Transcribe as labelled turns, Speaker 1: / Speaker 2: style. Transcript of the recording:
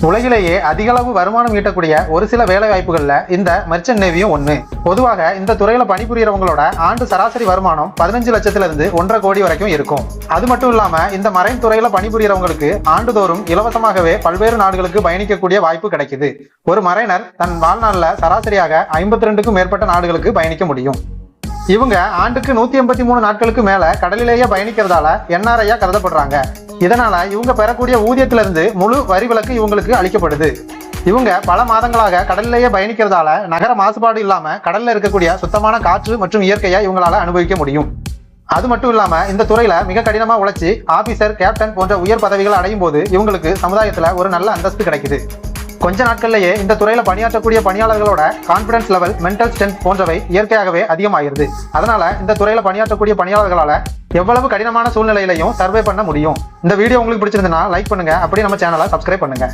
Speaker 1: உலகிலேயே அதிக அளவு வருமானம் ஈட்டக்கூடிய ஒரு சில வேலை வாய்ப்புகள்ல இந்த மெர்ச்சன்ட் நேவியும் ஒண்ணு. பொதுவாக இந்த துறையில பணிபுரியறவங்களோட ஆண்டு சராசரி வருமானம் 15 லட்சத்துல இருந்து 1.5 கோடி வரைக்கும் இருக்கும். அது மட்டும் இல்லாம இந்த மரைன் துறையில பணிபுரியறவங்களுக்கு ஆண்டுதோறும் இலவசமாகவே பல்வேறு நாடுகளுக்கு பயணிக்கக்கூடிய வாய்ப்பு கிடைக்குது. ஒரு மரைனர் தன் வாழ்நாள்ல சராசரியாக 52க்கும் மேற்பட்ட நாடுகளுக்கு பயணிக்க முடியும். இவங்க ஆண்டுக்கு 183 நாட்களுக்கு மேல கடலிலேயே பயணிக்கிறதால NRI கருதப்படுறாங்க. இதனால இவங்க பெறக்கூடிய ஊதியத்திலிருந்து முழு வரி விலக்கு இவங்களுக்கு அளிக்கப்படுது. இவங்க பல மாதங்களாக கடலிலேயே பயணிக்கிறதால நகர மாசுபாடு இல்லாம கடல்ல இருக்கக்கூடிய சுத்தமான காற்று மற்றும் இயற்கையை இவங்களால அனுபவிக்க முடியும். அது மட்டும் இல்லாம இந்த துறையில மிக கடினமா உழைச்சி ஆபீசர், கேப்டன் போன்ற உயர் பதவிகள் அடையும் போது இவங்களுக்கு சமுதாயத்துல ஒரு நல்ல அந்தஸ்து கிடைக்குது. கொஞ்ச நாட்கள்லயே இந்த துறையில பணியாற்றக்கூடிய பணியாளர்களோட கான்பிடன்ஸ் லெவல், மென்டல் ஸ்ட்ரென்த் போன்றவை இயற்கையாகவே அதிகமாகிறது. அதனால இந்த துறையில பணியாற்றக்கூடிய பணியாளர்களால எவ்வளவு கடினமான சூழ்நிலையிலையும் சர்வே பண்ண முடியும். இந்த வீடியோ உங்களுக்கு பிடிச்சிருந்தா லைக் பண்ணுங்க, அப்படியே நம்ம சேனலை சப்ஸ்கிரைப் பண்ணுங்க.